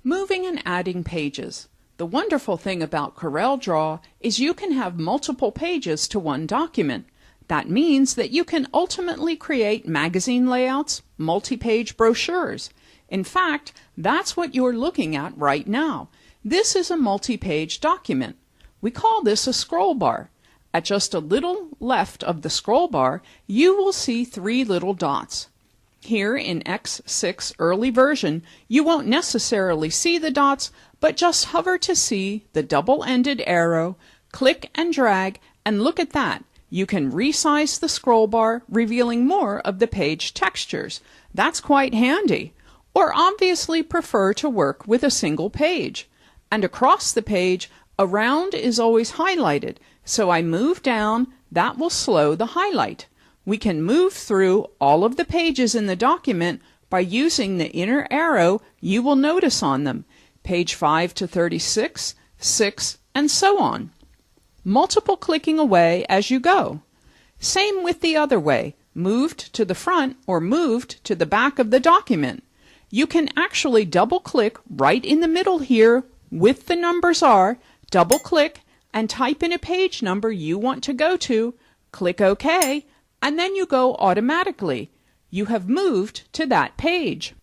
Moving and adding pages. The wonderful thing about CorelDRAW is you can have multiple pages to one document. That means that you can ultimately create magazine layouts, multi-page brochures. In fact, that's what you're looking at right now. This is a multi-page document. We call this a scroll bar. At just a little left of the scroll bar, you will see three little dots. Here in X6 early version, you won't necessarily see the dots, but just hover to see the double-ended arrow, click and drag, and look at that. You can resize the scroll bar, revealing more of the page textures. That's quite handy. Or obviously prefer to work with a single page. And across the page, a round is always highlighted, so I move down, that will slow the highlight. We can move through all of the pages in the document by using the inner arrow you will notice on them, page 5 to 36, 6, and so on. Multiple clicking away as you go. Same with the other way, moved to the front or moved to the back of the document. You can actually double-click right in the middle here with the numbers are, double-click, and type in a page number you want to go to, click OK, and then you go automatically. You have moved to that page.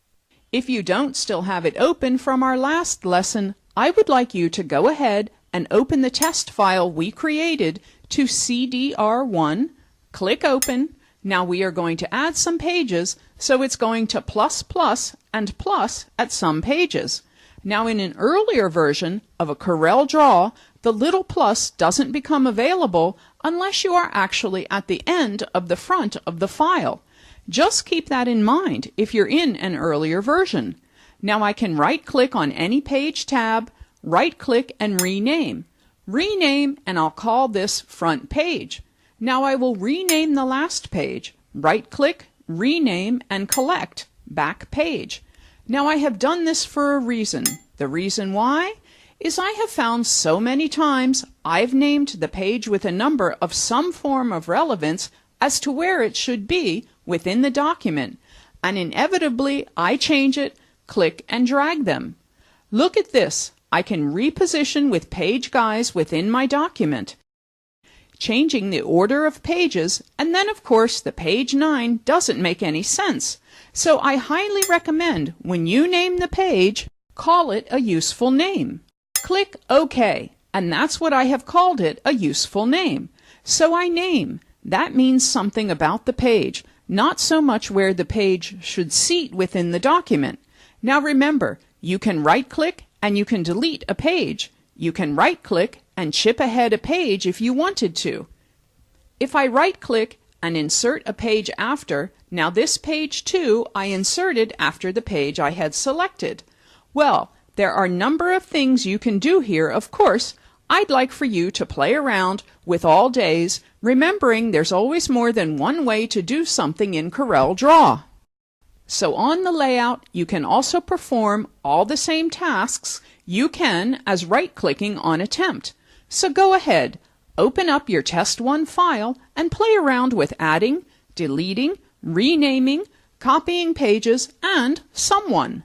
If you don't still have it open from our last lesson, I would like you to go ahead and open the test file we created to CDR1, click Open. Now we are going to add some pages, so it's going to ++ and plus at some pages. Now in an earlier version of a CorelDRAW, the little plus doesn't become available unless you are actually at the end of the front of the file. Just keep that in mind if you're in an earlier version. Now I can right-click on any page tab, right-click and rename. Rename, and I'll call this Front Page. Now I will rename the last page. Right-click, rename, and collect Back Page. Now I have done this for a reason. The reason why is I have found so many times I've named the page with a number of some form of relevance as to where it should be within the document, and inevitably I change it, click and drag them. Look at this. I can reposition with page guides within my document, changing the order of pages, and then of course the page 9 doesn't make any sense. So I highly recommend when you name the page, call it a useful name. Click OK, and that's what I have called it, a useful name. So I name. That means something about the page, not so much where the page should seat within the document. Now remember, you can right-click and you can delete a page. You can right-click and chip ahead a page if you wanted to. If I right-click and insert a page after, now this page 2 I inserted after the page I had selected. Well, there are a number of things you can do here, of course. I'd like for you to play around with all days, remembering there's always more than one way to do something in CorelDRAW. So on the layout, you can also perform all the same tasks you can as right-clicking on Attempt. So go ahead, open up your Test1 file and play around with adding, deleting, renaming, copying pages, and someone.